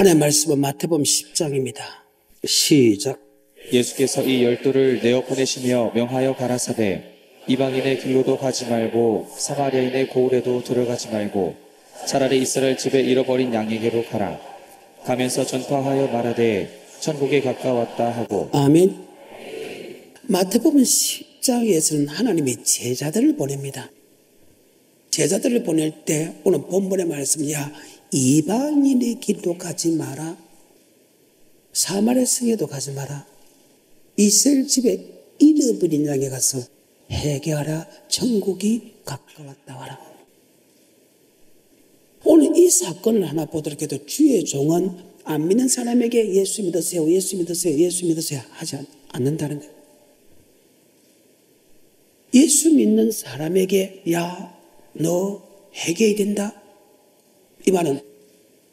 하나님의 말씀은 마태복음 10장입니다. 시작. 예수께서 이 12를 내어 보내시며 명하여 가라사대 이방인의 길로도 가지 말고 사마리아인의 고을에도 들어가지 말고 차라리 이스라엘 집에 잃어버린 양에게로 가라. 가면서 전파하여 말하되 천국에 가까웠다 하고. 아멘. 마태복음 10장에서는 하나님이 제자들을 보냅니다. 제자들을 보낼 때 오늘 본문의 말씀, 야 이방인의 길도 가지 마라, 사마리아 성에도 가지 마라, 이스라엘 집에 잃어버린 양에 가서 회개하라, 천국이 가까웠다 하라. 오늘 이 사건을 하나 보도록 해도 주의 종은 안 믿는 사람에게 예수 믿으세요, 예수 믿으세요, 예수 믿으세요 하지 않는다는 거예요. 예수 믿는 사람에게 야 너 회개해야 된다, 이 말은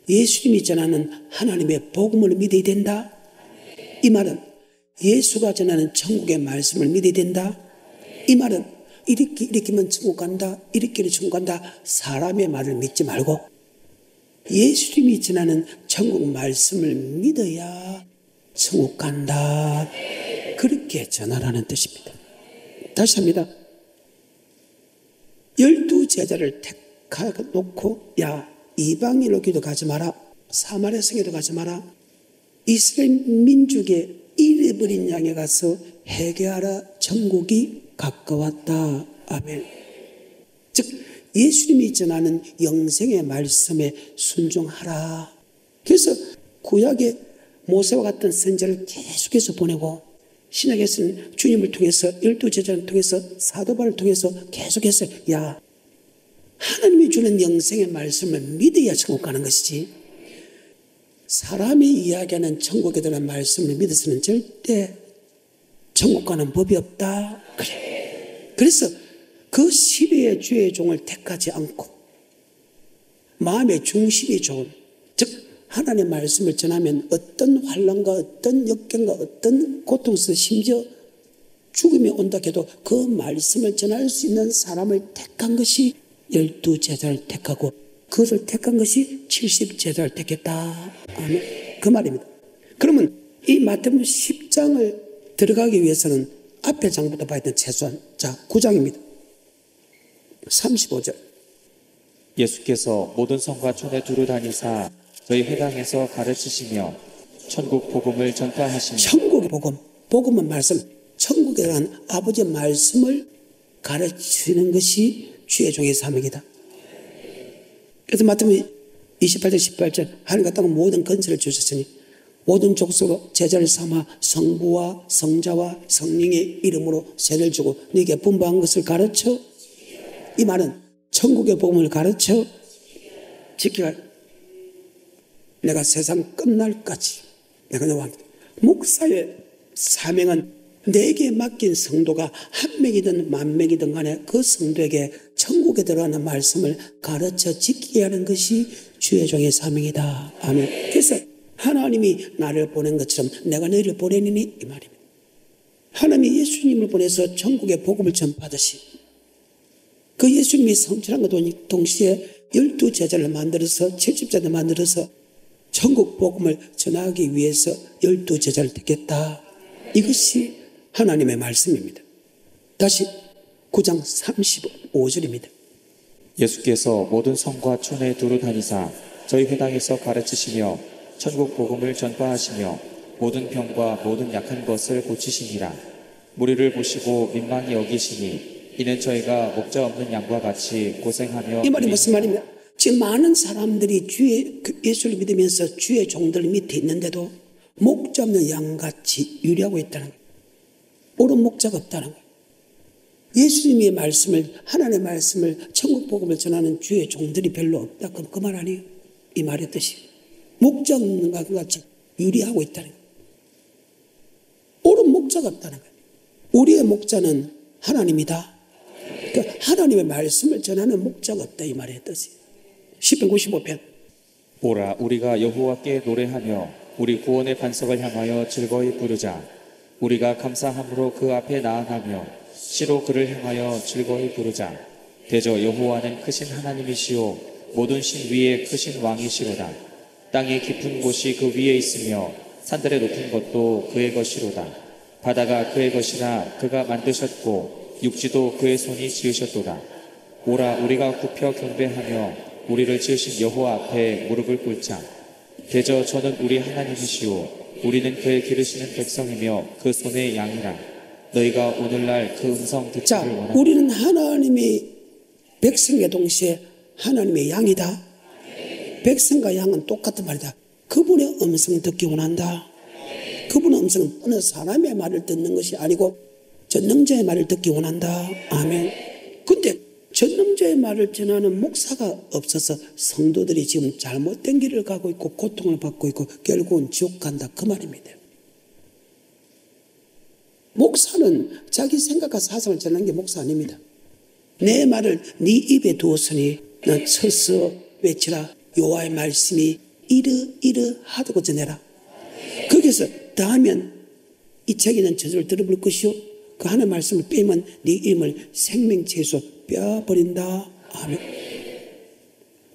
예수님이 전하는 하나님의 복음을 믿어야 된다, 이 말은 예수가 전하는 천국의 말씀을 믿어야 된다, 이 말은 이렇게면 천국 간다, 이렇게는 천국 간다, 사람의 말을 믿지 말고 예수님이 전하는 천국 말씀을 믿어야 천국 간다, 그렇게 전하라는 뜻입니다. 다시 합니다. 12제자를 택하놓고 야 이방인의 길도 가지 마라, 사마리아 성에도 가지 마라, 이스라엘 민족의 잃어버린 양에 가서 회개하라, 천국이 가까웠다. 아멘. 즉 예수님이 전하는 영생의 말씀에 순종하라. 그래서 구약의 모세와 같은 선지자를 계속해서 보내고 신약에서는 주님을 통해서 12제자를 통해서 사도바를 통해서 계속해서 야 하나님이 주는 영생의 말씀을 믿어야 천국 가는 것이지, 사람이 이야기하는 천국에 대한 말씀을 믿어서는 절대 천국 가는 법이 없다. 그래. 그래서 그 시대의 주의 종을 택하지 않고 마음의 중심이 좋은, 즉 하나님의 말씀을 전하면 어떤 환난과 어떤 역경과 어떤 고통에서 심지어 죽음이 온다 해도 그 말씀을 전할 수 있는 사람을 택한 것이 12제자를 택하고 그것을 택한 것이 70제자를 택했다. 아멘. 그 말입니다. 그러면 이 마태복음 10장을 들어가기 위해서는 앞에 장부터 봐야 되는 최소한 9장입니다. 35절. 예수께서 모든 성과 촌에 두루 다니사 저희 회당에서 가르치시며 천국 복음을 전파하시며. 천국의 복음, 복음은 말씀, 천국에 대한 아버지의 말씀을 가르치는 것이 주의 종의 사명이다. 그래서 마태복음 28절 18절 하나님과 땅은 모든 건설을 주셨으니 모든 족속으로 제자를 삼아 성부와 성자와 성령의 이름으로 세례를 주고 네게 분부한 것을 가르쳐. 이 말은 천국의 복음을 가르쳐 지키라. 내가 세상 끝날까지 내가 너와 함께. 목사의 사명은 내게 맡긴 성도가 한 명이든 만 명이든 간에 그 성도에게 천국에 들어가는 말씀을 가르쳐 지키게 하는 것이 주의 종의 사명이다. 아멘. 그래서 하나님이 나를 보낸 것처럼 내가 너희를 보내니 이 말입니다. 하나님이 예수님을 보내서 천국의 복음을 전파하듯이 그 예수님이 성취한 것과 동시에 12제자를 만들어서 70제자를 만들어서 천국 복음을 전하기 위해서 12제자를 택했다. 이것이 하나님의 말씀입니다. 다시 9장 35절입니다. 예수께서 모든 성과 촌에 두루 다니사 저희 회당에서 가르치시며 천국 복음을 전파하시며 모든 병과 모든 약한 것을 고치시니라. 무리를 보시고 민망히 여기시니 이는 저희가 목자 없는 양과 같이 고생하며. 이 말이 무슨 말입니까? 지금 많은 사람들이 예수를 믿으면서 주의 종들 밑에 있는데도 목자 없는 양같이 유리하고 있다는 거예요. 옳은 목자가 없다는 거예요. 예수님의 말씀을, 하나님의 말씀을, 천국 복음을 전하는 주의 종들이 별로 없다. 그럼 그 말 아니에요? 이 말의 뜻이 목자 없는 것 같이 유리하고 있다는 거예요. 옳은 목자가 없다는 거예요. 우리의 목자는 하나님이다. 그러니까 하나님의 말씀을 전하는 목자가 없다. 이 말의 뜻이. 시편 95편. 오라 우리가 여호와께 노래하며 우리 구원의 반석을 향하여 즐거이 부르자. 우리가 감사함으로 그 앞에 나아가며 시로 그를 향하여 즐거이 부르자. 대저 여호와는 크신 하나님이시오 모든 신 위에 크신 왕이시로다. 땅의 깊은 곳이 그 위에 있으며 산들의 높은 것도 그의 것이로다. 바다가 그의 것이라 그가 만드셨고 육지도 그의 손이 지으셨도다. 오라 우리가 굽혀 경배하며 우리를 지으신 여호와 앞에 무릎을 꿇자. 대저 저는 우리 하나님이시오 우리는 그의 기르시는 백성이며 그 손의 양이라. 너희가 오늘날 그 음성 듣기를 자, 원하노라. 우리는 하나님의 백성과 동시에 하나님의 양이다. 백성과 양은 똑같은 말이다. 그분의 음성 듣기 원한다. 그분의 음성은 어느 사람의 말을 듣는 것이 아니고 전능자의 말을 듣기 원한다. 아멘. 근데 전능자의 말을 전하는 목사가 없어서 성도들이 지금 잘못된 길을 가고 있고 고통을 받고 있고 결국은 지옥 간다. 그 말입니다. 목사는 자기 생각과 사상을 전하는 게 목사 아닙니다. 내 말을 네 입에 두었으니 너 서서 외치라. 여호와의 말씀이 이러하다고 전해라. 거기서 더하면 이 책에는 저절로 들어볼 것이요 그 하나의 말씀을 빼면 네 이름을 생명체에서 빼버린다. 아멘.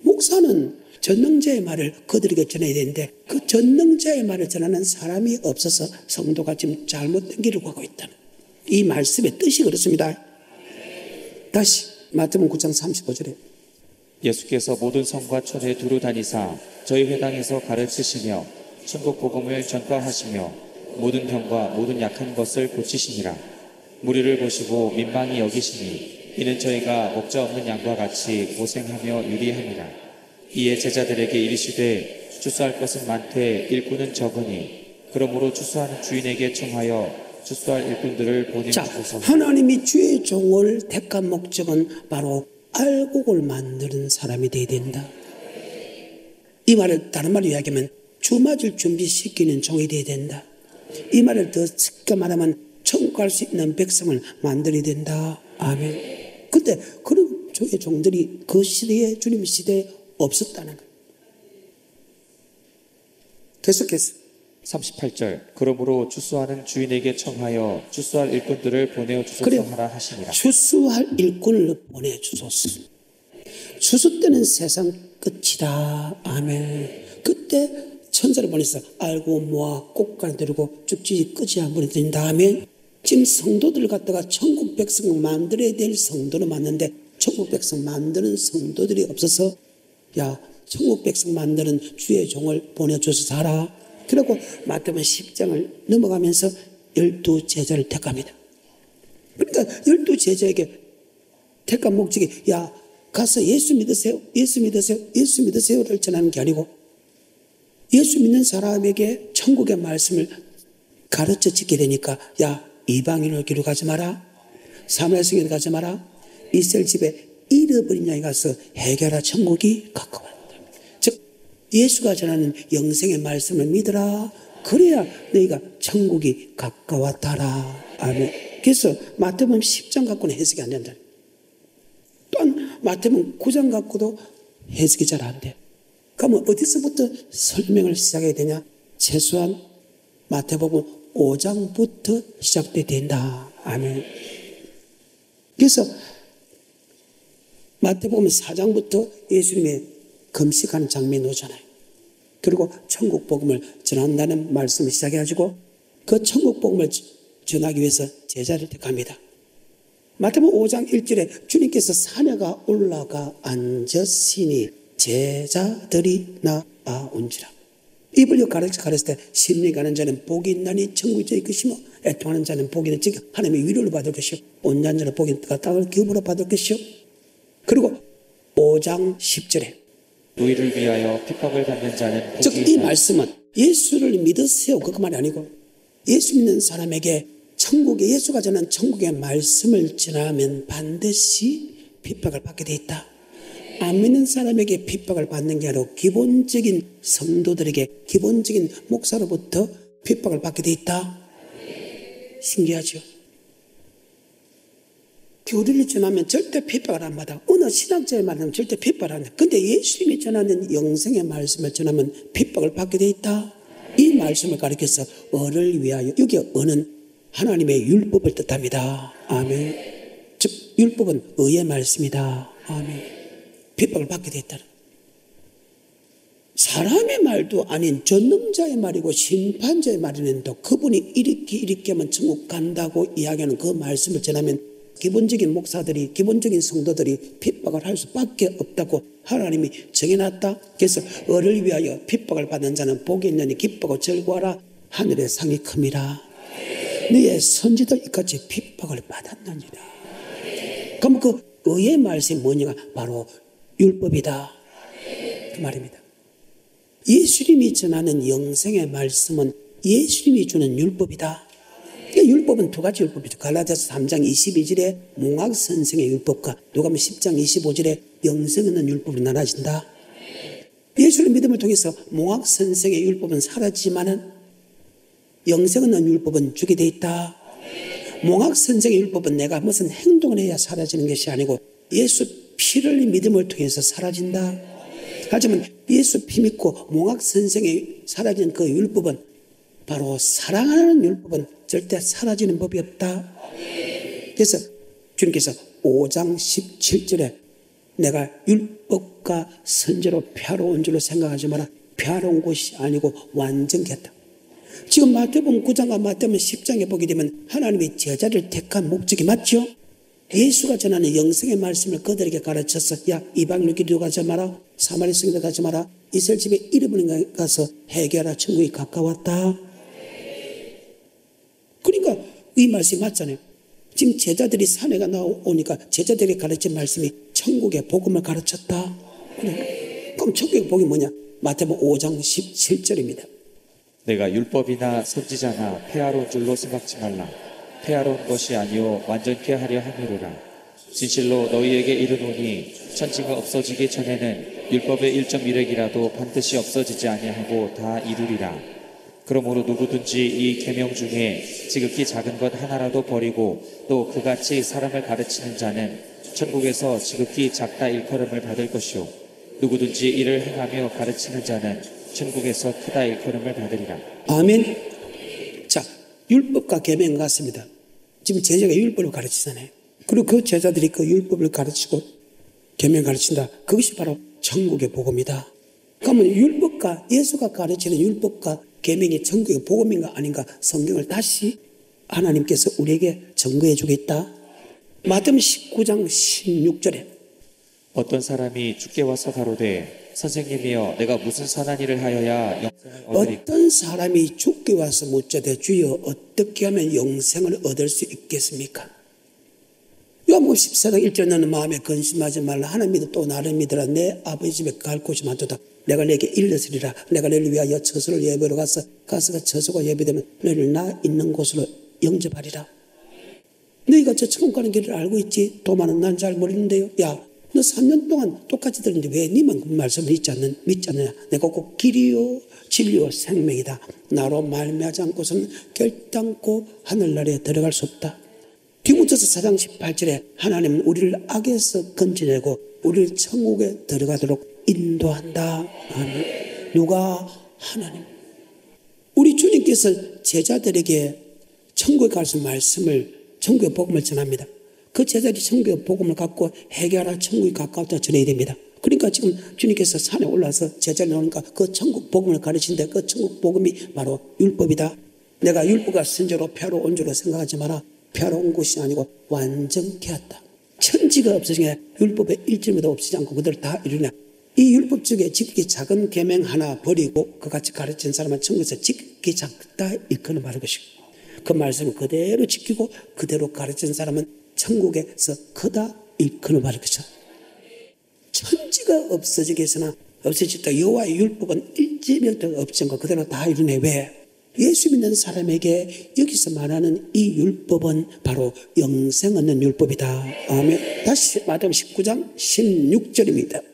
목사는 전능자의 말을 그들에게 전해야 되는데 그 전능자의 말을 전하는 사람이 없어서 성도가 지금 잘못된 길을 가고 있다는 이 말씀의 뜻이 그렇습니다. 다시 마태복음 9장 35절에 예수께서 모든 성과 촌에 두루 다니사 저희 회당에서 가르치시며 천국 복음을 전파하시며 모든 병과 모든 약한 것을 고치시니라. 무리를 보시고 민망히 여기시니 이는 저희가 목자 없는 양과 같이 고생하며 유리함이라. 이에 제자들에게 이르시되 추수할 것은 많되 일꾼은 적으니 그러므로 추수하는 주인에게 청하여 추수할 일꾼들을 보내주소서. 하나님이 주의 종을 택한 목적은 바로 알곡을 만드는 사람이 되어야 된다. 이 말을 다른 말로 이야기하면 주 맞을 준비시키는 종이 되어야 된다. 이 말을 더 쉽게 말하면 천국 갈 수 있는 백성을 만들어야 된다. 아멘. 근데 그런 주의 종들이 그 시대에 주님 시대에 없었다는 거예요. 계속해서 38절 그러므로 추수하는 주인에게 청하여 추수할 일꾼들을 보내어 주소서 그래요. 하라 하시니라. 추수할 일꾼을 보내주소서. 추수 때는 세상 끝이다. 아멘. 그때 천사를 보내서 알고 모아 꽃가루 들고 쭉지 끝이 한 번에 드린 다음에 지금 성도들을 갖다가 천국 백성을 만들어야 될 성도는 맞는데 천국 백성 만드는 성도들이 없어서 야 천국 백성 만드는 주의 종을 보내줘서 하라. 그리고 마태복음 10장을 넘어가면서 12 제자를 택합니다. 그러니까 12 제자에게 택한 목적이 야 가서 예수 믿으세요. 예수 믿으세요. 예수 믿으세요를 전하는 게 아니고 예수 믿는 사람에게 천국의 말씀을 가르쳐 짓게 되니까 야 이방인을 길로 가지 마라. 사마리아 성에 가지 마라. 이스라엘 집에 잃어버린 양에 가서 해결하 천국이 가까웠다. 즉 예수가 전하는 영생의 말씀을 믿으라. 그래야 너희가 천국이 가까웠다라. 아멘. 그래서 마태복음 10장 갖고는 해석이 안 된다. 또한 마태복음 9장 갖고도 해석이 잘 안 돼. 그러면 어디서부터 설명을 시작해야 되냐? 최소한 마태복음 5장부터 시작돼야 된다. 아멘. 그래서 마태복음 4장부터 예수님의 금식하는 장면이 오잖아요. 그리고 천국 복음을 전한다는 말씀을 시작해가지고 그 천국 복음을 전하기 위해서 제자를 택합니다. 마태복음 5장 1절에 주님께서 산에가 올라가 앉으시니 제자들이 나아온지라. 입을 가르칠 때 심리 가는 자는 복이 있나니 천국이 저희 것이며 애통하는 자는 복이 있는 즉 하나님의 위로를 받을 것이요 온전한 자는 복이 있다 땅을 기업으로 받을 것이요. 그리고 5장 10절에 너희를 위하여 핍박을 받는 자는 즉 복이 이 있나니 말씀은 예수를 믿으세요 그 말이 아니고 예수 믿는 사람에게 천국에 예수가 전한 천국의 말씀을 전하면 반드시 핍박을 받게 돼 있다. 안 믿는 사람에게 핍박을 받는 게 아니라 기본적인 성도들에게 기본적인 목사로부터 핍박을 받게 돼 있다. 신기하죠. 교리를 전하면 절대 핍박을 안 받아. 어느 신학자의 말하면 절대 핍박을 안 해. 근데 예수님이 전하는 영생의 말씀을 전하면 핍박을 받게 돼 있다. 이 말씀을 가리켜서 어를 위하여 여기 어는 하나님의 율법을 뜻합니다. 아멘. 즉 율법은 의의 말씀이다. 아멘. 핍박을 받게 됐다. 사람의 말도 아닌 전능자의 말이고 심판자의 말이는데 그분이 이렇게 하면 천국 간다고 이야기하는 그 말씀을 전하면 기본적인 목사들이, 기본적인 성도들이 핍박을 할 수밖에 없다고 하나님이 정해놨다. 그래서 을을 위하여 핍박을 받는 자는 복이 있느니 기뻐하고 즐거워하라. 하늘의 상이 큼이라. 너의 선지들 이같이 핍박을 받았느니라. 그럼 그 의의 말씀이 뭐냐가 바로 율법이다, 그 말입니다. 예수님이 전하는 영생의 말씀은 예수님이 주는 율법이다. 율법은 두 가지 율법이죠. 갈라디아서 3장 22절에 몽학선생의 율법과 누가복음 10장 25절에 영생 있는 율법으로 나눠진다. 예수를 믿음을 통해서 몽학선생의 율법은 사라지지만은 영생 있는 율법은 주게 돼 있다. 몽학선생의 율법은 내가 무슨 행동을 해야 사라지는 것이 아니고 예수 피를 흘린 믿음을 통해서 사라진다. 하지만 예수 피 믿고 몽학선생의 사라지는 그 율법은 바로 사랑하는 율법은 절대 사라지는 법이 없다. 그래서 주님께서 5장 17절에 내가 율법과 선제로 펴러온 줄로 생각하지 마라. 펴러온 것이 아니고 완전케 했다. 지금 마태복음 9장과 마태복음 10장에 보게 되면 하나님이 제자를 택한 목적이 맞죠? 예수가 전하는 영생의 말씀을 그들에게 가르쳐서 야 이방인을 기도 가지 마라. 사마리 성에도 가지 마라. 이스라엘 집에 잃어버린 가서 회개하라. 천국이 가까웠다. 그러니까 이 말씀이 맞잖아요. 지금 제자들이 산에가 나오니까 제자들이 가르친 말씀이 천국의 복음을 가르쳤다. 그래. 그럼 천국의 복음이 뭐냐? 마태복음 5장 17절입니다. 내가 율법이나 선지자나 폐하러 온 줄로 생각지 말라. 폐하러 온 것이 아니요 완전케 하려 함이로라. 진실로 너희에게 이르노니 천지가 없어지기 전에는 율법의 1.1획이라도 반드시 없어지지 아니하고 다 이루리라. 그러므로 누구든지 이 계명 중에 지극히 작은 것 하나라도 버리고 또 그같이 사람을 가르치는 자는 천국에서 지극히 작다 일컬음을 받을 것이요 누구든지 이를 행하며 가르치는 자는 천국에서 크다 일컬음을 받으리라. 아멘. 자, 율법과 계명 같습니다. 지금 제자가 율법을 가르치잖아요. 그리고 그 제자들이 그 율법을 가르치고 계명 가르친다. 그것이 바로 천국의 복음이다. 그러면 율법과 예수가 가르치는 율법과 계명이 천국의 복음인가 아닌가 성경을 다시 하나님께서 우리에게 증거해 주겠다. 마태복음 19장 16절에 어떤 사람이 주께 와서 가로되 선생님이여 내가 무슨 선한 일을 하여야 영생을 얻으리까. 어떤 사람이 주께 와서 묻자되 주여 어떻게 하면 영생을 얻을 수 있겠습니까? 요한복음 14장 1절 너는 마음에 근심하지 말라. 하나님 믿어 또 나를 믿으라. 내 아버지 집에 갈 곳이 많도다. 내가 내게 일러으리라. 내가 너를 위하여 처소를 예배로 가서 처소가 예배되면 너를 나 있는 곳으로 영접하리라. 너희가 저 천국 가는 길을 알고 있지? 도마는 난 잘 모르는데요. 야, 너 3년 동안 똑같이 들었는데 왜 니만 그 말씀을 믿지 않느냐? 내가 꼭 길이요 진리요 생명이다. 나로 말미암지 않고서는 결단코 하늘나라에 들어갈 수 없다. 디모데서 4장 18절에 하나님은 우리를 악에서 건져내고 우리를 천국에 들어가도록 인도한다. 아멘. 누가? 하나님. 우리 주님께서 제자들에게 천국에 갈 수 있는 말씀을 천국의 복음을 전합니다. 그 제자들이 천국의 복음을 갖고 회개하라 천국이 가까웠다 전해야 됩니다. 그러니까 지금 주님께서 산에 올라서 제자를 나오니까 그 천국 복음을 가르치는데 그 천국 복음이 바로 율법이다. 내가 율법과 선지자로 펴러 온 줄로 생각하지 마라. 펴러 온 것이 아니고 완전케 했다. 천지가 없어지냐 율법의 1점도 없어지지 않고 그대로 다 이루냐. 이 율법 중에 지극히 작은 계명 하나 버리고 그같이 가르친 사람은 천국에서 지극히 작다 일컬음 받을 것이고 그 말씀을 그대로 지키고 그대로 가르친 사람은 천국에서 크다 일컬음 받을 것이다. 천지가 없어지기 위해서나 없어졌다. 여호와의 율법은 1점도 없어진 거 그대로 다 이루네. 왜? 예수 믿는 사람에게 여기서 말하는 이 율법은 바로 영생 얻는 율법이다. 아멘. 다시 마태복음 19장 16절입니다.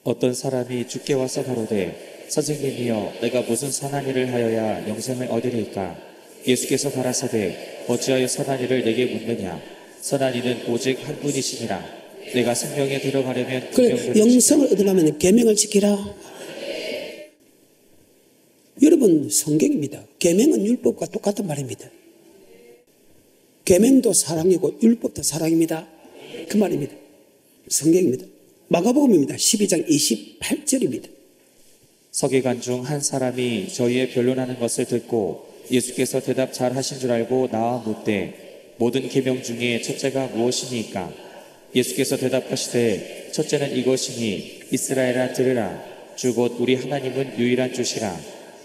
어떤 사람이 주께 와서 가로되 선생님이여 내가 무슨 선한 일을 하여야 영생을 얻으리까. 예수께서 가라사대 어찌하여 선한 일을 내게 묻느냐. 선한 이는 오직 한 분이시니라. 내가 생명에 들어가려면 그래, 영생을 얻으려면 계명을 지키라. 여러분 성경입니다. 계명은 율법과 똑같은 말입니다. 계명도 사랑이고 율법도 사랑입니다. 그 말입니다. 성경입니다. 마가복음입니다. 12장 28절입니다. 서기관 중 한 사람이 저희의 변론하는 것을 듣고 예수께서 대답 잘 하신 줄 알고 나와 묻되 모든 계명 중에 첫째가 무엇이니까? 예수께서 대답하시되 첫째는 이것이니 이스라엘아 들으라. 주 곧 우리 하나님은 유일한 주시라.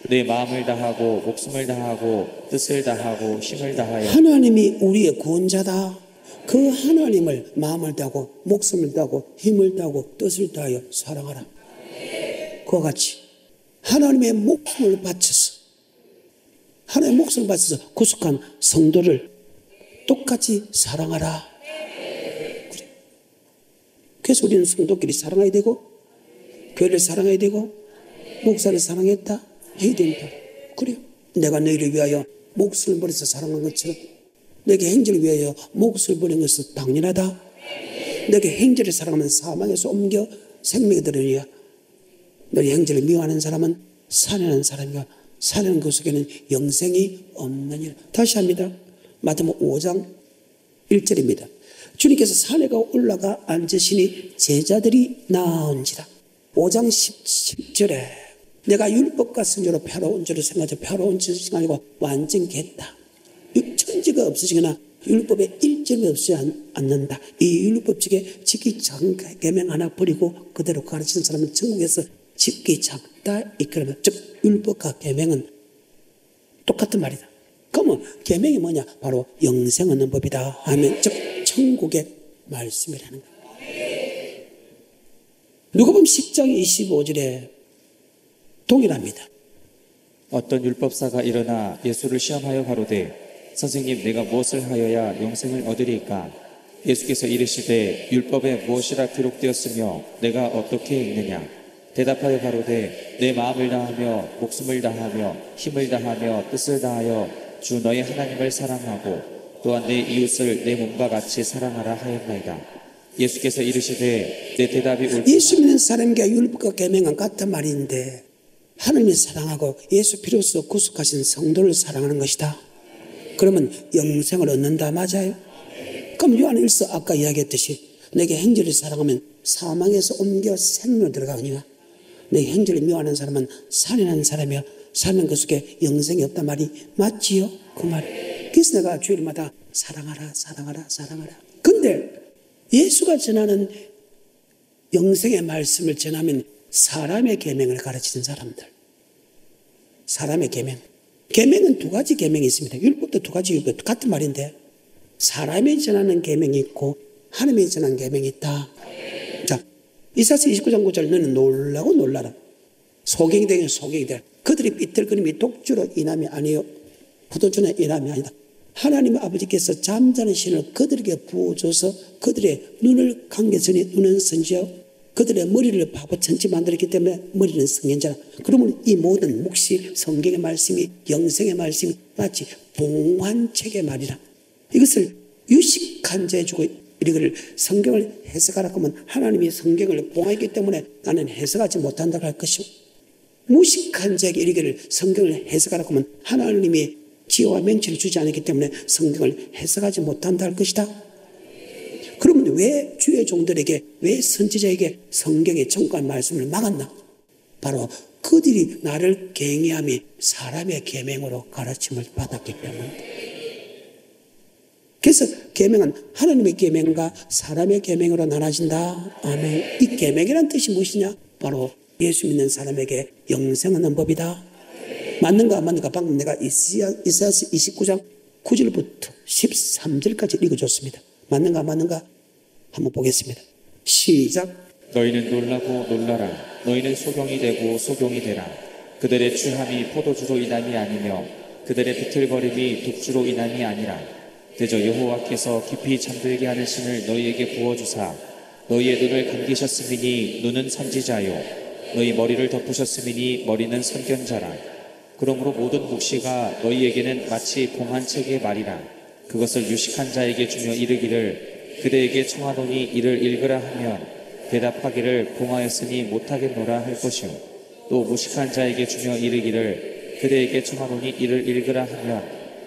내 마음을 다하고 목숨을 다하고 뜻을 다하고 힘을 다하여. 하나님이 우리의 구원자다. 그 하나님을 마음을 다하고 목숨을 다하고 힘을 다하고 뜻을 다하여 사랑하라. 그와 같이 하나님의 목숨을 바쳐서 하나님의 목숨을 바쳐서 구속한 성도를 똑같이 사랑하라. 그래. 그래서 우리는 성도끼리 사랑해야 되고 교회를 사랑해야 되고 목사를 사랑했다 해야 된다. 그래요. 내가 너희를 위하여 목숨을 버려서 사랑한 것처럼 내게 행제를 위하여 목숨을 버린 것은 당연하다. 내게 행제를 사랑하면 사망에서 옮겨 생명에 들으리야. 너희 행제를 미워하는 사람은 살인하는 사람이야. 살인하는 그 속에는 영생이 없느니라. 다시 합니다. 마태복음 5장 1절입니다. 주님께서 산에가 올라가 앉으시니 제자들이 나온지라. 5장 17절에 내가 율법과 선지로 패러온 줄을 생각하지 패러온 줄을 생각하고 완전히 했다. 천지가 없어지거나 율법에 일점이 없지 않는다. 이 율법칙에 지키 작은 계명 하나 버리고 그대로 가르치는 사람은 천국에서 지키 작다 이끌면 즉 율법과 계명은 똑같은 말이다. 그러면 계명이 뭐냐? 바로 영생 얻는 법이다 하면 즉 천국의 말씀이라는 거야. 누가복음 10장 25절에 동일합니다. 어떤 율법사가 일어나 예수를 시험하여 가로되 선생님 내가 무엇을 하여야 영생을 얻으리까? 예수께서 이르시되 율법에 무엇이라 기록되었으며 내가 어떻게 읽느냐? 대답하여 가로되 내 마음을 다하며 목숨을 다하며 힘을 다하며 뜻을 다하여 주 너의 하나님을 사랑하고 또한 내 이웃을 내 몸과 같이 사랑하라 하였나이다. 예수께서 이르시되 내 대답이 옳다. 예수 믿는 사람과 율법과 계명은 같은 말인데 하나님을 사랑하고 예수 피로써 구속하신 성도를 사랑하는 것이다. 그러면 영생을 얻는다. 맞아요? 그럼 요한 1서 아까 이야기했듯이 내게 행제를 사랑하면 사망에서 옮겨 생명을 들어가거니와 내게 행제를 미워하는 사람은 살인하는 사람이야. 살인 그 속에 영생이 없단 말이 맞지요? 그 말. 그래서 내가 주일마다 사랑하라 사랑하라 사랑하라. 근데 예수가 전하는 영생의 말씀을 전하면 사람의 계명을 가르치는 사람들. 사람의 계명. 계명은 두 가지 계명이 있습니다. 율법도 두 가지 율법 같은 말인데 사람이 전하는 계명이 있고 하나님이 전하는 계명이 있다. 자, 이사야서 29장 9절 너는 놀라고 놀라라. 소경이 되긴 소경이 되라. 그들이 삐뚤거림이 독주로 인함이 아니요 포도주나 인함이 아니다. 하나님 아버지께서 잠자는 신을 그들에게 부어줘서 그들의 눈을 감겨서니 눈은 선지하고 그들의 머리를 바보천지 만들었기 때문에 머리는 성경자라. 그러면 이 모든 묵시 성경의 말씀이 영생의 말씀이 마치 봉환책의 말이라. 이것을 유식한 자에 주고 이걸 성경을 해석하라고 하면 하나님이 성경을 봉하기 때문에 나는 해석하지 못한다고 할 것이고 무식한 자에게 이르기를 성경을 해석하라고 하면 하나님이 지혜와 명철을 주지 않았기 때문에 성경을 해석하지 못한다 할 것이다. 그러면 왜 주의 종들에게 왜 선지자에게 성경의 정확한 말씀을 막았나? 바로 그들이 나를 경외함이 사람의 계명으로 가르침을 받았기 때문에. 그래서 계명은 하나님의 계명과 사람의 계명으로 나눠진다. 아멘. 이 계명이란 뜻이 무엇이냐? 바로 예수 믿는 사람에게 영생 얻는 법이다. 맞는가 안 맞는가? 방금 내가 이사야서 29장 9절부터 13절까지 읽어줬습니다. 맞는가 안 맞는가? 한번 보겠습니다. 시작. 너희는 놀라고 놀라라. 너희는 소경이 되고 소경이 되라. 그들의 취함이 포도주로 인함이 아니며 그들의 비틀거림이 독주로 인함이 아니라 대저 여호와께서 깊이 잠들게 하는 신을 너희에게 부어주사 너희의 눈을 감기셨음이니 눈은 선지자요 너희 머리를 덮으셨음이니 머리는 선견자라. 그러므로 모든 묵시가 너희에게는 마치 봉한책의 말이라. 그것을 유식한 자에게 주며 이르기를 그대에게 청하노니 이를 읽으라 하면 대답하기를 봉하였으니 못하겠노라 할 것이요 또 무식한 자에게 주며 이르기를 그대에게 청하노니 이를 읽으라 하면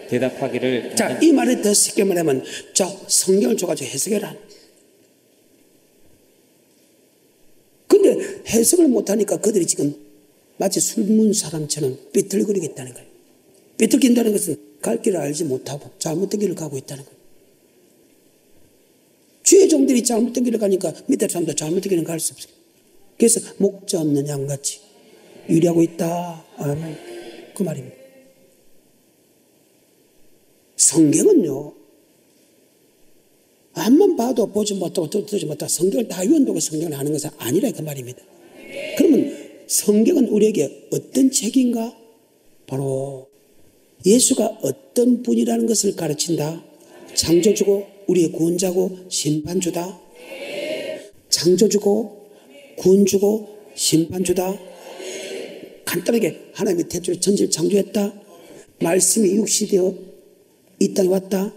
대답하기를 자, 이 말을 더 쉽게 말하면 자, 성경을 줘가지고 해석해라. 근데 해석을 못하니까 그들이 지금 마치 술문 사람처럼 삐뚤거리겠다는 거예요. 삐뚤긴다는 것은 갈 길을 알지 못하고 잘못된 길을 가고 있다는 거예요. 주의 종들이 잘못된 길을 가니까 밑에 사람도 잘못된 길을 갈 수 없어요. 그래서 목자 없는 양같이 유리하고 있다. 아멘. 그 말입니다. 성경은요, 앞만 봐도 보지 못하고 듣지 못하고 성경을 다 외운다고 성경을 하는 것은 아니라 그 말입니다. 그러면 성경은 우리에게 어떤 책인가? 바로 예수가 어떤 분이라는 것을 가르친다. 창조주고 우리의 구원자고 심판주다. 창조주고 구원주고 심판주다. 간단하게 하나님이 태초에 천지를 창조했다. 말씀이 육시되어 이 땅에 왔다.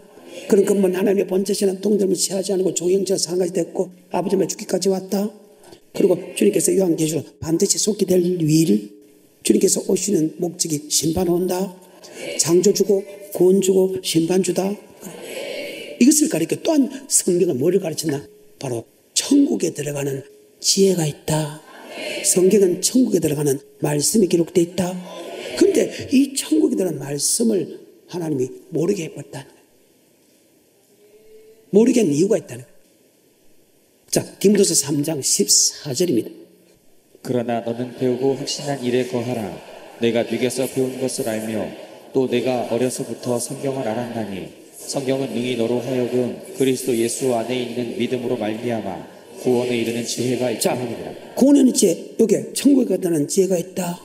그런 것만 하나님의 본체시는 동들을 취하지 않고 종형제가 상가지 됐고 아버지만 죽기까지 왔다. 그리고 주님께서 요한계시로 반드시 속히 될 일, 주님께서 오시는 목적이 심판을 온다. 창조주고 구원주고 심판주다. 이것을 가르쳐 또한 성경은 뭐를 가르쳤나? 바로 천국에 들어가는 지혜가 있다. 성경은 천국에 들어가는 말씀이 기록되어 있다. 그런데 이 천국에 들어가는 말씀을 하나님이 모르게 해버렸다는 거예요. 모르게 한 이유가 있다는 거예요. 자, 디모데서 3장 14절입니다. 그러나 너는 배우고 확신한 일에 거하라. 내가 네게서 배운 것을 알며 또 내가 어려서부터 성경을 알았나니 성경은 능히 너로 하여금 그리스도 예수 안에 있는 믿음으로 말미암아 구원에 이르는 지혜가 있다 하니라. 구원의 지혜, 여기에 천국에 들어가는 지혜가 있다.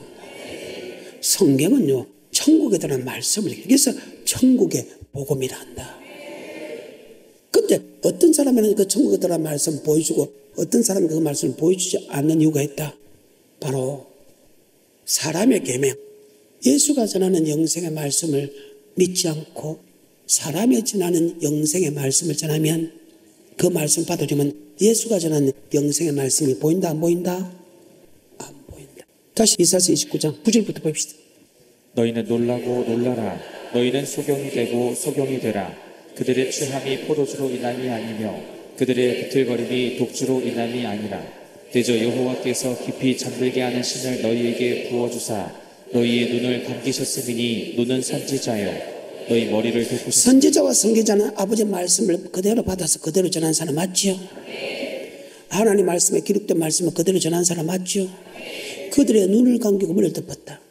성경은요, 천국에 들어가는 말씀을, 그래서 천국의 복음이라 한다. 근데 어떤 사람에는 그 천국에 들어가는 말씀을 보여주고 어떤 사람은 그 말씀을 보여주지 않는 이유가 있다. 바로 사람의 계명, 예수가 전하는 영생의 말씀을 믿지 않고 사람이 전하는 영생의 말씀을 전하면 그 말씀 받아주면 예수가 전하는 영생의 말씀이 보인다 안 보인다? 안 보인다. 다시 이사야서 29장 9절부터 봅시다. 너희는 놀라고 놀라라. 너희는 소경이 되고 소경이 되라. 그들의 취함이 포도주로 인함이 아니며 그들의 비틀거림이 독주로 인함이 아니라 대저 여호와께서 깊이 잠들게 하는 신을 너희에게 부어주사 너희의 눈을 감기셨으니 눈은 선지자요 너희 머리를 덮으셨으니. 선지자와 선지자는 아버지의 말씀을 그대로 받아서 그대로 전한 사람 맞지요? 하나님 말씀에 기록된 말씀을 그대로 전한 사람 맞지요? 그들의 눈을 감기고 머리를 덮었다.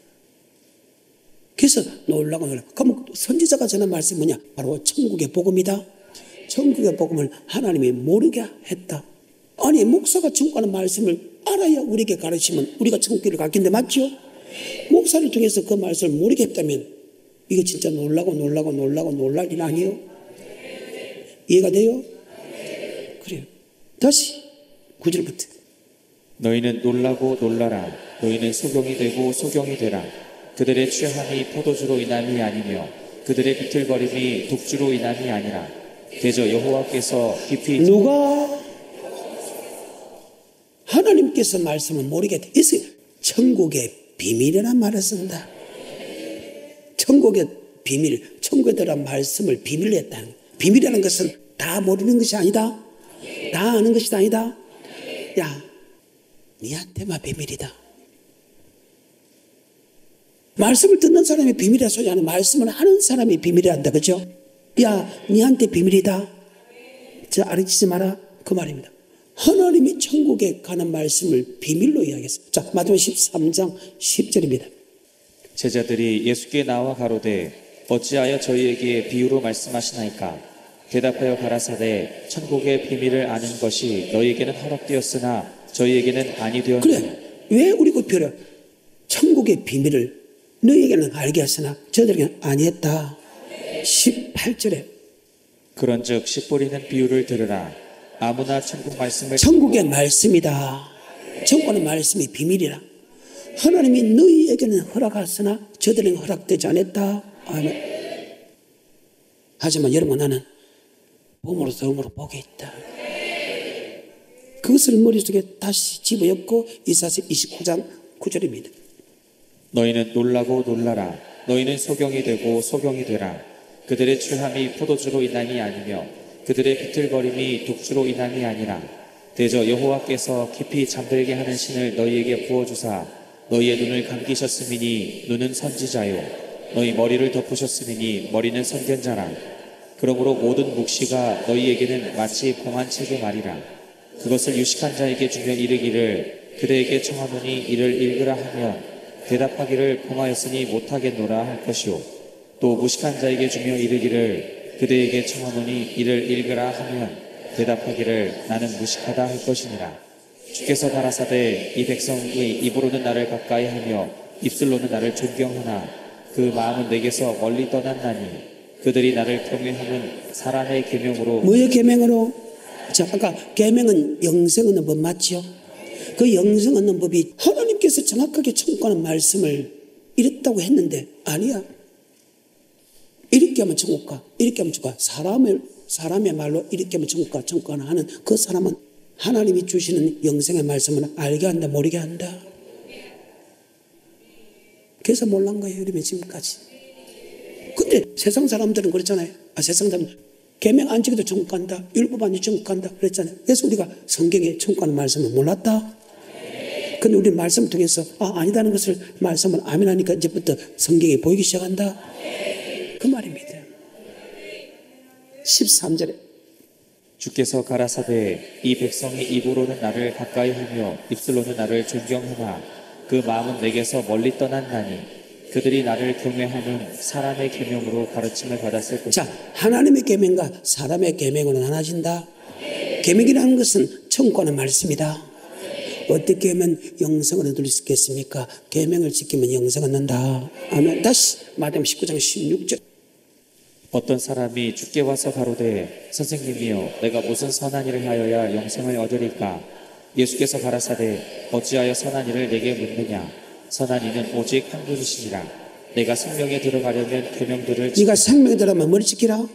그래서 놀라고 놀라. 그럼 선지자가 전한 말씀이 뭐냐? 바로 천국의 복음이다. 천국의 복음을 하나님이 모르게 했다. 아니, 목사가 천국 가는 말씀을 알아야 우리에게 가르치면 우리가 천국길을 갔긴데 맞죠? 목사를 통해서 그 말씀을 모르게 했다면 이거 진짜 놀라고 놀랄 일 아니에요? 이해가 돼요? 그래요. 다시 9절부터. 너희는 놀라고 놀라라. 너희는 소경이 되고 소경이 되라. 그들의 취함이 포도주로 인함이 아니며 그들의 비틀거림이 독주로 인함이 아니라 대저 여호와께서 깊이. 누가? 하나님께서 말씀을 모르게 돼. 그래서 천국의 비밀이라는 말을 쓴다. 천국의 비밀, 천국에 들어간 말씀을 비밀로 했다는 거예요. 비밀이라는 것은 다 모르는 것이 아니다. 다 아는 것이 아니다. 야, 니한테만 비밀이다. 말씀을 듣는 사람이 비밀이라 소리 하는 말씀을 하는 사람이 비밀이라 한다. 그죠? 야, 니한테 비밀이다. 저 알아치지 마라. 그 말입니다. 하나님이 천국에 가는 말씀을 비밀로 이야기했어요. 자, 마태복음 13장 10절입니다. 제자들이 예수께 나와 가로되 어찌하여 저희에게 비유로 말씀하시나이까? 대답하여 가라사대 천국의 비밀을 아는 것이 너희에게는 허락되었으나 저희에게는 아니 되었느니라. 그래, 왜 우리 그 표를 천국의 비밀을 너희에게는 알게 하시나 저들에게는 아니했다. 18절에 그런즉 씨 뿌리는 비유를 들으라. 아무나 천국 말씀을. 천국의 말씀이다. 천국의 말씀이 비밀이라. 하나님이 너희에게는 허락하시나 저들에게는 허락되지 않았다. 아멘. 하지만 여러분, 나는 몸으로 덤으로 복이 있다. 그것을 머릿속에 다시 집어넣고 이사야서 29장 9절입니다. 너희는 놀라고 놀라라. 너희는 소경이 되고 소경이 되라. 그들의 취함이 포도주로 인함이 아니며 그들의 비틀거림이 독주로 인함이 아니라 대저 여호와께서 깊이 잠들게 하는 신을 너희에게 부어주사 너희의 눈을 감기셨음이니 눈은 선지자요 너희 머리를 덮으셨음이니 머리는 선견자라. 그러므로 모든 묵시가 너희에게는 마치 공한 책의 말이라. 그것을 유식한 자에게 주며 이르기를 그대에게 청하노니 이를 읽으라 하면 대답하기를 공하였으니 못하겠노라 할 것이요 또 무식한 자에게 주며 이르기를 그대에게 청하노니 이를 읽으라 하면 대답하기를 나는 무식하다 할 것이니라. 주께서 가라사대 이 백성의 입으로는 나를 가까이 하며 입술로는 나를 존경하나 그 마음은 내게서 멀리 떠났나니 그들이 나를 경외하는 사람의 계명으로. 뭐의 계명으로? 자, 아까 계명은 영생 얻는 법 맞죠? 그 영생 얻는 법이 하나님께서 정확하게 청구하는 말씀을 이랬다고 했는데 아니야. 이렇게 하면 천국 가, 이렇게 하면 천국 가. 사람의 말로 이렇게 하면 천국 가, 천국 가나 하는 그 사람은 하나님이 주시는 영생의 말씀을 알게 한다, 모르게 한다. 그래서 몰란 거예요, 우리 지금까지. 근데 세상 사람들은 그렇잖아요. 세상 사람들 계명 안 지켜도 천국 간다, 율법 안 지켜도 천국 간다 그랬잖아요. 그래서 우리가 성경에 천국 가는 말씀을 몰랐다. 근데 우리 말씀을 통해서 아니다는 것을 말씀을 아멘하니까 이제부터 성경이 보이기 시작한다. 그 말입니다. 13절에 주께서 가라사대 이 백성이 입으로는 나를 가까이 하며 입술로는 나를 존경하나 그 마음은 내게서 멀리 떠났나니 그들이 나를 경외하는 사람의 계명으로 가르침을 받았을 것이다. 자, 하나님의 계명과 사람의 계명으로 나눠진다. 계명이라는 것은 천국하는 말씀이다. 어떻게 하면 영생을 얻을 수 있겠습니까? 계명을 지키면 영생을 얻는다. 아멘. 다시 마태복음 19장 16절. 어떤 사람이 주께 와서 가로되 선생님이여 내가 무슨 선한 일을 하여야 영생을 얻으리까? 예수께서 가라사대 어찌하여 선한 일을 내게 묻느냐? 선한 이는 오직 한 분이시니라. 내가 생명에 들어가려면 계명들을 네가 생명에 들어가면 뭘 지키라?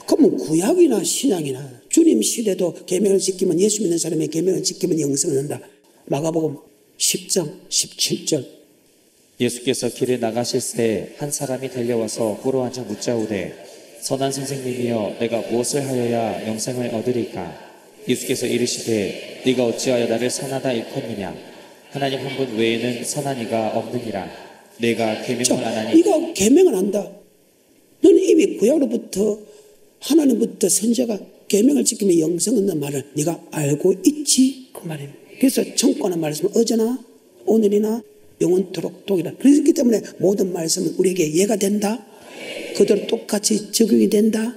그러면 구약이나 신약이나 주님 시대도 계명을 지키면, 예수 믿는 사람의 계명을 지키면 영생을 얻는다. 마가복음 10장 17절. 예수께서 길에 나가실새 한 사람이 달려와서 꿇어 앉아 묻자오되 선한 선생님이여 내가 무엇을 하여야 영생을 얻으리까? 예수께서 이르시되 네가 어찌하여 나를 선하다 일컫느냐? 하나님 한 분 외에는 선한 이가 없느니라. 내가 계명을 안 하니. 네가 계명을 안다. 너는 이미 구약으로부터 하나님부터 선지자가 계명을 지키면 영생 얻는 말을 네가 알고 있지, 그 말입니다. 그래서 천국하는 말씀은 어제나 오늘이나 영원토록 독이라. 그렇기 때문에 모든 말씀은 우리에게 이해가 된다. 그대로 똑같이 적용이 된다.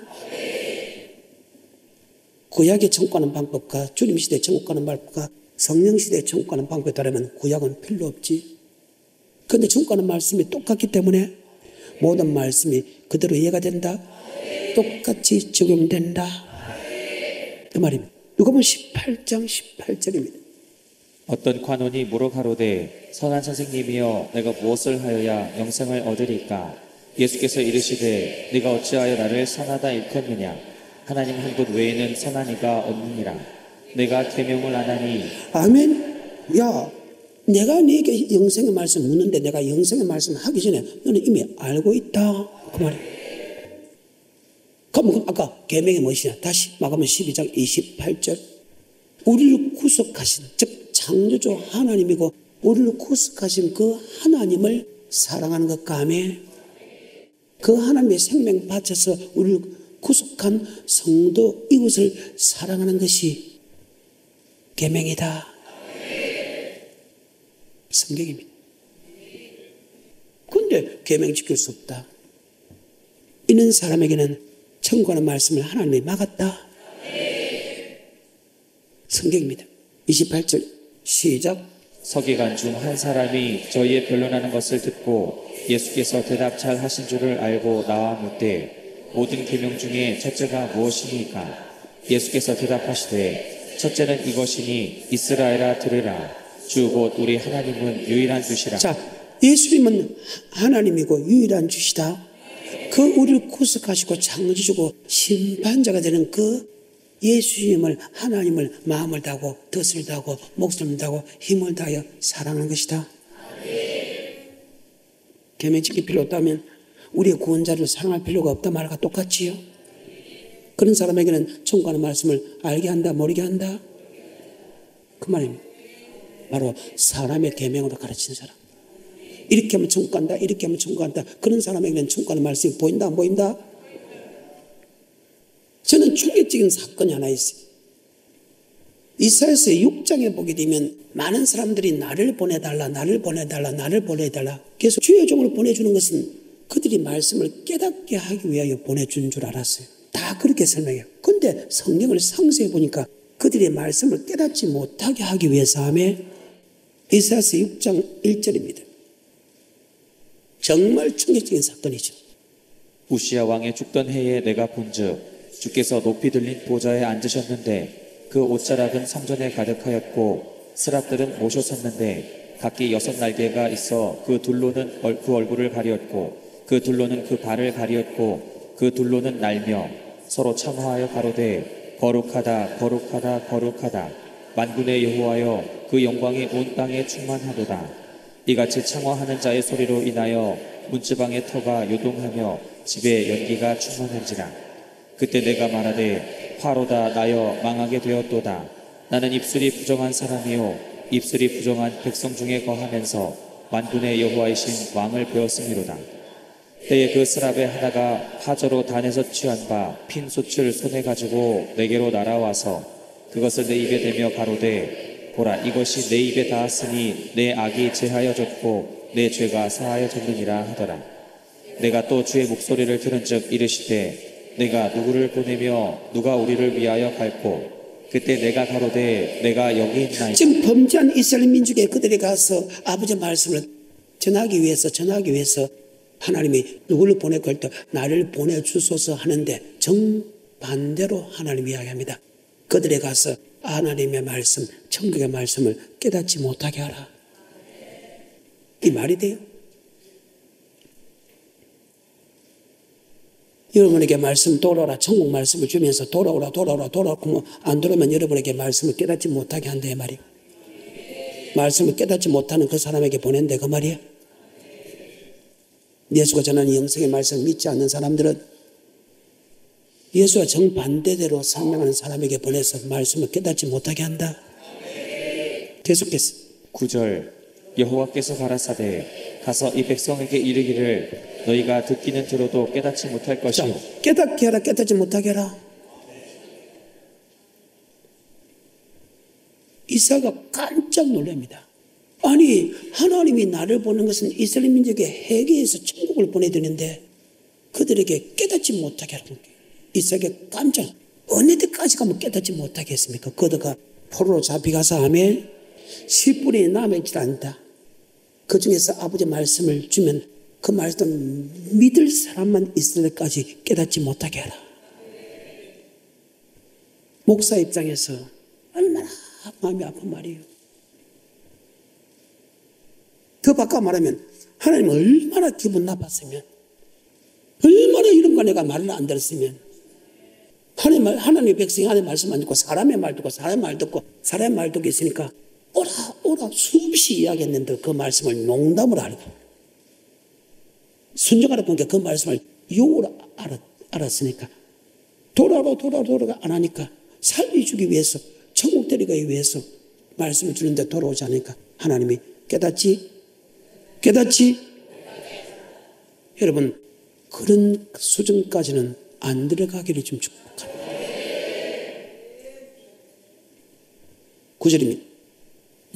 구약의 천국하는 방법과 주님 시대의 천국하는 방법과 성령 시대의 천국하는 방법에 따르면 구약은 필요 없지. 그런데 천국하는 말씀이 똑같기 때문에 모든 말씀이 그대로 이해가 된다. 똑같이 적용된다. 그 말입니다. 누가복음 18장 18절입니다. 어떤 관원이 물어 가로되 선한 선생님이여 내가 무엇을 하여야 영생을 얻으리까? 예수께서 이르시되 네가 어찌하여 나를 선하다 일컫느냐? 하나님 한 분 외에는 선한 이가 없느니라. 내가 계명을 안 하니. 아멘. 야, 내가 네게 영생의 말씀 묻는데 내가 영생의 말씀 하기 전에 너는 이미 알고 있다, 그 말이에요. 그럼 아까 계명이 무엇이냐? 다시 마가복음 12장 28절. 우리를 구속하신, 즉 창조주 하나님이고 우리를 구속하신 그 하나님을 사랑하는 것 가매 그 하나님의 생명 바쳐서 우리를 구속한 성도 이웃을 사랑하는 것이 계명이다. 성경입니다. 그런데 계명 지킬 수 없다. 이런 사람에게는 천국하는 말씀을 하나님이 막았다. 성경입니다. 28절 시작. 서기관 중 한 사람이 저희의 변론하는 것을 듣고 예수께서 대답 잘 하신 줄을 알고 나와 묻되 모든 계명 중에 첫째가 무엇이니까? 예수께서 대답하시되 첫째는 이것이니 이스라엘아 들으라 주 곧 우리 하나님은 유일한 주시라. 자, 예수님은 하나님이고 유일한 주시다. 그 우리를 구속하시고 창조주고 심판자가 되는 그 예수님을, 하나님을 마음을 다하고 뜻을 다하고 목숨을 다하고 힘을 다하여 사랑하는 것이다. 계명 지킬 필요 없다면 우리의 구원자를 사랑할 필요가 없다 말과 똑같지요. 그런 사람에게는 천국하는 말씀을 알게 한다, 모르게 한다, 그 말입니다. 바로 사람의 계명으로 가르치는 사람. 이렇게 하면 천국 간다, 이렇게 하면 천국 간다. 그런 사람에게는 천국 가는 말씀이 보인다, 안 보인다? 저는 충격적인 사건이 하나 있어요. 이사야서 6장에 보게 되면 많은 사람들이 나를 보내달라, 나를 보내달라, 나를 보내달라. 계속 주의 종을 보내주는 것은 그들이 말씀을 깨닫게 하기 위하여 보내주는 줄 알았어요. 다 그렇게 설명해요. 그런데 성경을 상세히 보니까 그들이 말씀을 깨닫지 못하게 하기 위해서 하며 이사야서 6장 1절입니다. 정말 충격적인 사건이죠. 우시야 왕의 죽던 해에 내가 본즉 주께서 높이 들린 보좌에 앉으셨는데 그 옷자락은 성전에 가득하였고 스랍들은 모셔 섰는데 각기 6날개가 있어 그 둘로는 그 얼굴을 가리었고 그 둘로는 그 발을 가리었고 그 둘로는 날며 서로 청하하여 가로되 거룩하다 거룩하다 거룩하다 만군의 여호와여 그 영광이 온 땅에 충만하도다. 이같이 청하하는 자의 소리로 인하여 문지방의 터가 요동하며 집에 연기가 충만한지라. 그때 내가 말하되 화로다 나여 망하게 되었도다. 나는 입술이 부정한 사람이요 입술이 부정한 백성 중에 거하면서 만군의 여호와이신 왕을 배웠음이로다. 때에 그 스랍의 하나가 하저로 단에서 취한 바 핀 솥을 손에 가지고 내게로 날아와서 그것을 내 입에 대며 가로되 보라 이것이 내 입에 닿았으니 내 악이 제하여졌고 내 죄가 사하여졌느니라 하더라. 내가 또 주의 목소리를 들은즉 이르시되 내가 누구를 보내며 누가 우리를 위하여 갈고 그때 내가 가로되 내가 여기 있나이다. 지금 범죄한 이스라엘 민족에 그들이 가서 아버지의 말씀을 전하기 위해서 하나님이 누구를 보낼 걸 때 나를 보내주소서 하는데 정반대로 하나님이 이야기합니다. 그들에 가서 하나님의 말씀, 천국의 말씀을 깨닫지 못하게 하라. 이 말이 돼요? 여러분에게 말씀 돌아오라, 천국 말씀을 주면서 돌아오라 안 돌아오면 여러분에게 말씀을 깨닫지 못하게 한다 이 말이에요. 말씀을 깨닫지 못하는 그 사람에게 보낸다 그 말이에요. 예수가 전하는 영생의 말씀을 믿지 않는 사람들은 예수와 정반대대로 설명하는 사람에게 보내서 말씀을 깨닫지 못하게 한다. 계속해서 9절 여호와께서 가라사대 가서 이 백성에게 이르기를 너희가 듣기는 들어도 깨닫지 못할 것이요 깨닫게 하라, 깨닫지 못하게 하라. 이사야가 깜짝 놀랍니다. 아니 하나님이 나를 보는 것은 이스라엘 민족의 회개에서 천국을 보내드리는데 그들에게 깨닫지 못하게 하라는 거예요. 이사야가 깜짝 어느 때까지 가면 깨닫지 못하게 했습니까? 그들가 포로로 잡혀가서 하면 10분이 남아있지 않다. 그 중에서 아버지 말씀을 주면 그 말씀 믿을 사람만 있을 때까지 깨닫지 못하게 하라. 목사 입장에서 얼마나 마음이 아픈 말이에요. 더 바꿔 말하면 하나님 얼마나 기분 나빴으면, 얼마나 이런가 내가 말을 안 들었으면, 하나님의 백성이 하나님의 말씀 안 듣고 사람의 말 듣고 사람의 말 듣고 있으니까 오라 수없이 이야기했는데 그 말씀을 농담으로 알고 순종하다 보니까 그 말씀을 욕으로 알았으니까 돌아오라 안 하니까 살려주기 위해서 천국 데리가기 위해서 말씀을 주는데 돌아오지 않으니까 하나님이 깨닫지? 여러분 그런 수준까지는 안 들어가기를 좀 축복합니다. 9절입니다.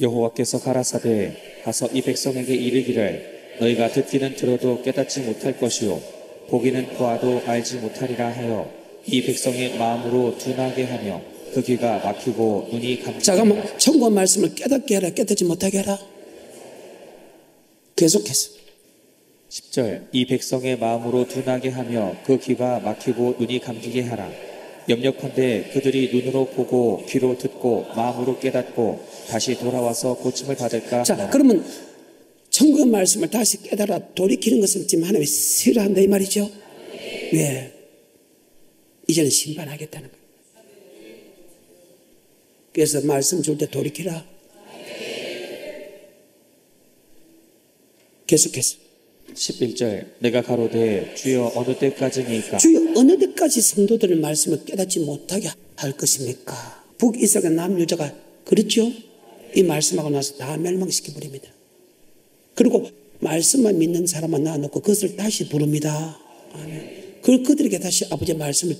여호와께서 가라사대 가서 이 백성에게 이르기를 너희가 듣기는 들어도 깨닫지 못할 것이요 보기는 보아도 알지 못하리라 하여 이 백성의 마음으로 둔하게 하며 그 귀가 막히고 눈이 감기게 잠깐만, 천국의 말씀을 깨닫게 해라, 깨닫지 못하게 해라. 계속해서 10절 이 백성의 마음으로 둔하게 하며 그 귀가 막히고 눈이 감기게 하라. 염려컨대 그들이 눈으로 보고 귀로 듣고 마음으로 깨닫고 다시 돌아와서 고침을 받을까 자, 하노라. 그러면 천국의 말씀을 다시 깨달아 돌이키는 것은 지금 하나님이 싫어한다 이 말이죠. 왜? 이제는 심판하겠다는 거예요. 그래서 말씀 줄 때 돌이키라. 계속해서 11절 내가 가로되 주여 어느 때까지니까 주여 어느 때까지 성도들의 말씀을 깨닫지 못하게 할 것입니까? 북이스라엘 남유다가 그렇죠? 이 말씀하고 나서 다 멸망시켜 버립니다. 그리고 말씀만 믿는 사람만 놔놓고 그것을 다시 부릅니다. 아멘. 그들에게 다시 아버지의 말씀을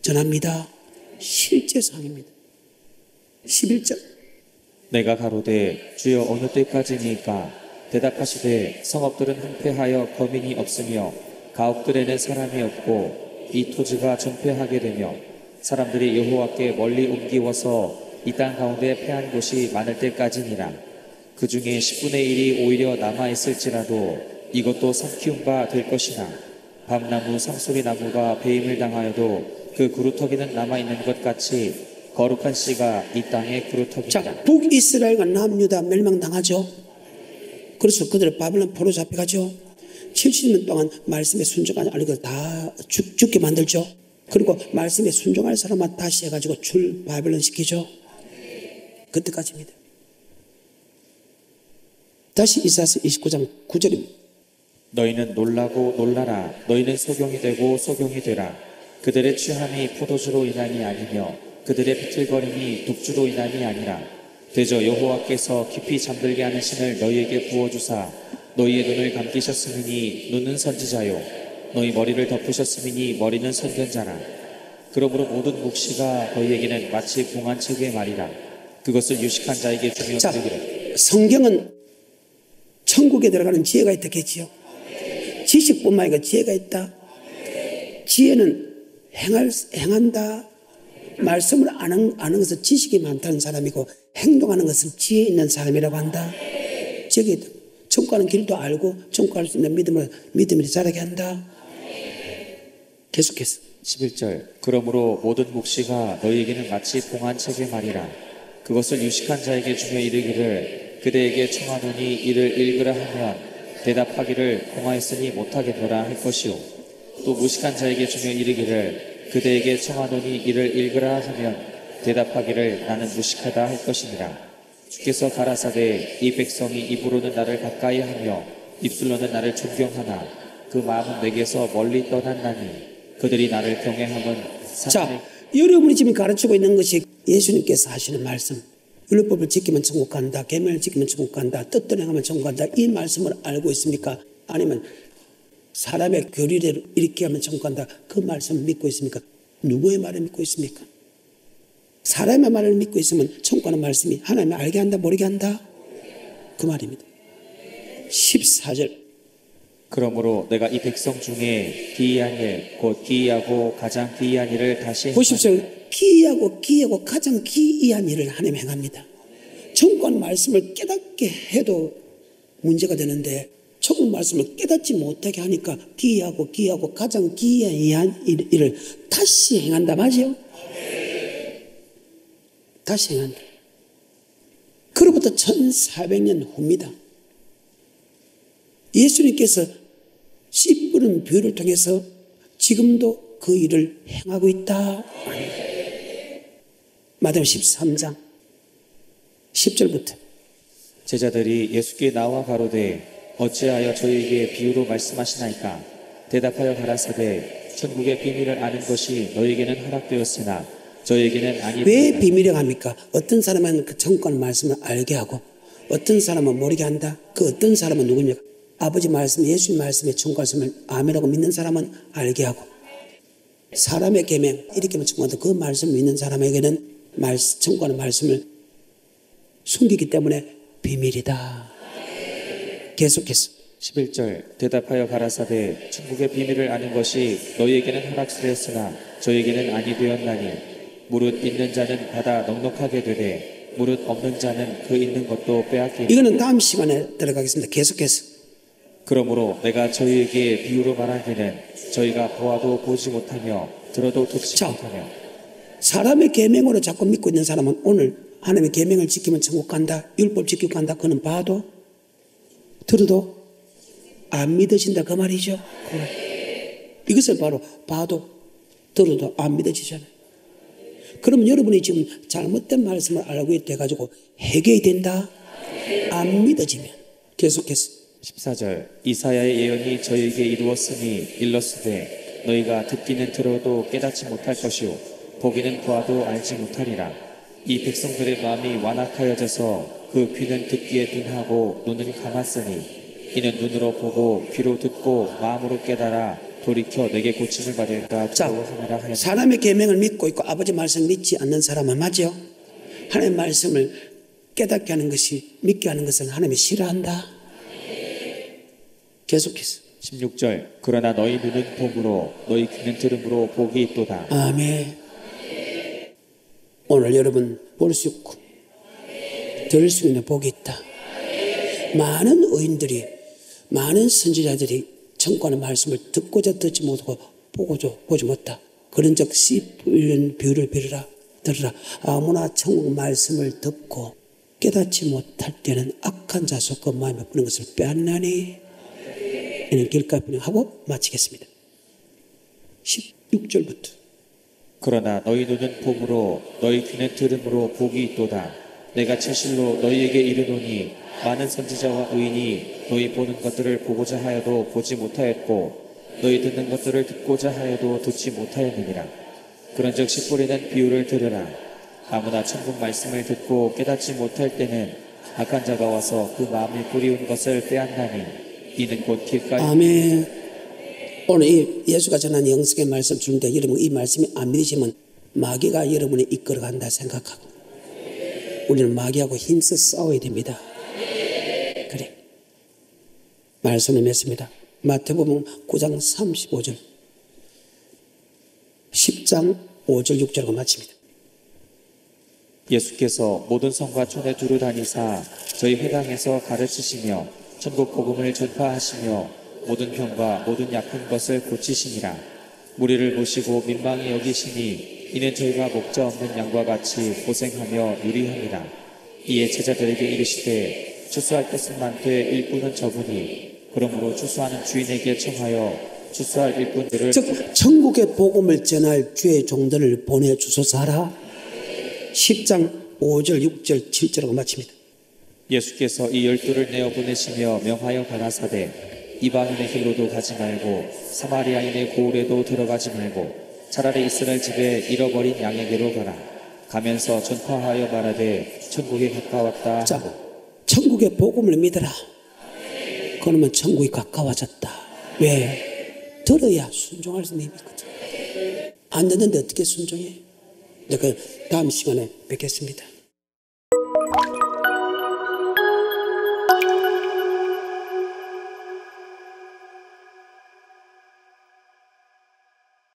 전합니다. 실제 상황입니다. 11절. 내가 가로되 주여 어느 때까지니까 대답하시되 성읍들은 황폐하여 거민이 없으며 가옥들에는 사람이 없고 이 토지가 전폐하게 되며 사람들이 여호와께 멀리 옮기워서 이 땅 가운데 패한 곳이 많을 때까지니라. 그 중에 10분의 1이 오히려 남아있을지라도 이것도 삼키운 바 될 것이나 밤나무 상소리 나무가 배임을 당하여도 그 그루터기는 남아있는 것 같이 거룩한 씨가 이 땅에 그루터기니라. 자, 북이스라엘과 남유다 멸망당하죠. 그래서 그들을 바벨론 포로 잡혀가죠. 70년 동안 말씀에 순종하지 않고 다 죽게 만들죠. 그리고 말씀에 순종할 사람만 다시 해가지고 바벨론 시키죠. 그때까지입니다. 다시 이사야서 29장 9절입니다. 너희는 놀라고 놀라라. 너희는 소경이 되고 소경이 되라. 그들의 취함이 포도주로 인함이 아니며 그들의 비틀거림이 독주로 인함이 아니라 대저 여호와께서 깊이 잠들게 하는 신을 너희에게 부어주사 너희의 눈을 감기셨으니 눈은 선지자요 너희 머리를 덮으셨으니 머리는 선견자라. 그러므로 모든 묵시가 너희에게는 마치 봉안책의 말이라. 그것을 유식한 자에게 주며 이르기를. 성경은 천국에 들어가는 지혜가 있다 했지요. 지식뿐만 아니라 지혜가 있다. 지혜는 행한다. 말씀을 아는 것은 지식이 많다는 사람이고 행동하는 것은 지혜 있는 사람이라고 한다. 저기 천국 가는 길도 알고 천국 갈 수 있는 믿음을 자라게 한다. 계속해서 11절. 그러므로 모든 묵시가 너희에게는 마치 봉안책의 말이라. 그것을 유식한 자에게 주며 이르기를 그대에게 청하노니 이를 읽으라 하면 대답하기를 공하였으니 못하겠노라 할 것이요 또 무식한 자에게 주며 이르기를 그대에게 청하노니 이를 읽으라 하면 대답하기를 나는 무식하다 할 것이니라. 주께서 가라사대 이 백성이 입으로는 나를 가까이 하며 입술로는 나를 존경하나 그 마음은 내게서 멀리 떠났나니 그들이 나를 경외함은 자, 여러분이 지금 가르치고 있는 것이 예수님께서 하시는 말씀. 율법을 지키면 천국 간다. 계명을 지키면 천국 간다. 뜻대로 행하면 천국 간다. 이 말씀을 알고 있습니까? 아니면 사람의 교리대로 이렇게 하면 천국 간다. 그 말씀을 믿고 있습니까? 누구의 말을 믿고 있습니까? 사람의 말을 믿고 있으면 천국 가는 말씀이 하나님을 알게 한다, 모르게 한다? 그 말입니다. 14절. 그러므로 내가 이 백성 중에 기이한 일, 곧 기이하고 가장 기이한 일을 다시 보십시오. 기이하고 가장 기이한 일을 하나님 행합니다. 천국 말씀을 깨닫게 해도 문제가 되는데 천국 말씀을 깨닫지 못하게 하니까 기이하고 가장 기이한 일을 다시 행한다. 맞아요? 다시 행한다. 그로부터 1400년 후입니다. 예수님께서 씨 뿌린 비유를 통해서 지금도 그 일을 행하고 있다. 마태복음 13장 10절부터 제자들이 예수께 나와 가로되 어찌하여 저희에게 비유로 말씀하시나이까. 대답하여 가라사대 천국의 비밀을 아는 것이 너희에게는 허락되었으나 저희에게는 아니니라. 왜 비밀이라고 합니까? 어떤 사람은 그 천국의 말씀을 알게 하고 어떤 사람은 모르게 한다. 그 어떤 사람은 누구입니까? 아버지 말씀, 예수님 말씀에 천국 말씀을 아멘하고 믿는 사람은 알게 하고 사람의 계명 이렇게 하면 천국 간다. 그 말씀을 믿는 사람에게는 천국의 말씀을 숨기기 때문에 비밀이다. 계속해서 11절. 대답하여 가라사대 천국의 비밀을 아는 것이 너희에게는 허락되었으나 저희에게는 아니 되었나니 무릇 있는 자는 받아 넉넉하게 되되 무릇 없는 자는 그 있는 것도 빼앗기니. 이거는 다음 시간에 들어가겠습니다. 계속해서. 그러므로 내가 저희에게 비유로 말하기는 저희가 보아도 보지 못하며 들어도 듣지 못하며. 사람의 계명으로 자꾸 믿고 있는 사람은 오늘 하나님의 계명을 지키면 천국 간다. 율법 지키고 간다. 그는 봐도 들어도 안 믿어진다. 그 말이죠. 이것을 바로 봐도 들어도 안 믿어지잖아요. 그러면 여러분이 지금 잘못된 말씀을 알고 있다 해가지고 해결이 된다. 안 믿어지면. 계속해서 14절. 이사야의 예언이 저희에게 이루었으니 일렀으되 너희가 듣기는 들어도 깨닫지 못할 것이요 보기는 보아도 알지 못하리라. 이 백성들의 마음이 완악하여져서 그 귀는 듣기에 둔하고 눈은 감았으니 이는 눈으로 보고 귀로 듣고 마음으로 깨달아 돌이켜 내게 고침을 받을까 자, 두려워하느라 하였다. 사람의 계명을 믿고 있고 아버지 말씀 믿지 않는 사람은 맞죠? 하나님의 말씀을 깨닫게 하는 것이, 믿게 하는 것은 하나님이 싫어한다. 계속해서 16절 그러나 너희 눈은 봄으로 너희 귀는 들음으로 복이 있도다. 아멘. 오늘 여러분 볼 수 있고 들을 수 있는 복이 있다. 많은 의인들이, 많은 선지자들이 천국하는 말씀을 듣고자 듣지 못하고 보지 못했다. 그런즉 씨 풀린 비유를 들으라. 아무나 천국 말씀을 듣고 깨닫지 못할 때는 악한 자속과 마음에 부는 것을 빼앗나니 이는 길가에 하고 마치겠습니다. 16절부터 그러나 너희 눈은 봄으로 너희 귀는 들음으로 복이 있도다. 내가 진실로 너희에게 이르노니 많은 선지자와 의인이 너희 보는 것들을 보고자 하여도 보지 못하였고 너희 듣는 것들을 듣고자 하여도 듣지 못하였느니라. 그런즉 씨 뿌리는 비유를 들으라. 아무나 천국 말씀을 듣고 깨닫지 못할 때는 악한 자가 와서 그 마음에 뿌리운 것을 빼앗나니 이는 곧 길가에. 아멘. 오늘 이 예수가 전한 영성의 말씀 주는데 여러분 이 말씀이 안 믿으시면 마귀가 여러분을 이끌어간다 생각하고 우리는 마귀하고 힘써 싸워야 됩니다. 그래. 말씀을 맺습니다. 마태복음 9장 35절 10장 5절 6절과 마칩니다. 예수께서 모든 성과 촌에 두루 다니사 저희 회당에서 가르치시며 천국 복음을 전파하시며 모든 병과 모든 약한 것을 고치시니라. 무리를 모시고 민망히 여기시니 이는 저희가 목자 없는 양과 같이 고생하며 누리함이라. 이에 제자들에게 이르시되 추수할 것은 많되 일꾼은 적으니 그러므로 추수하는 주인에게 청하여 추수할 일꾼들을 즉 천국의 복음을 전할 주의 종들을 보내주소서 하라. 10장 5절 6절 7절하고 마칩니다. 예수께서 이 12를 내어 보내시며 명하여 가라사대 이방인의 길로도 가지 말고 사마리아인의 고을에도 들어가지 말고 차라리 이스라엘 집에 잃어버린 양에게로 가라. 가면서 전파하여 말하되 천국이 가까웠다. 자, 천국의 복음을 믿어라. 그러면 천국이 가까워졌다. 왜? 들어야 순종할 수 있는 힘이거든. 안 듣는데 어떻게 순종해? 내가 다음 시간에 뵙겠습니다.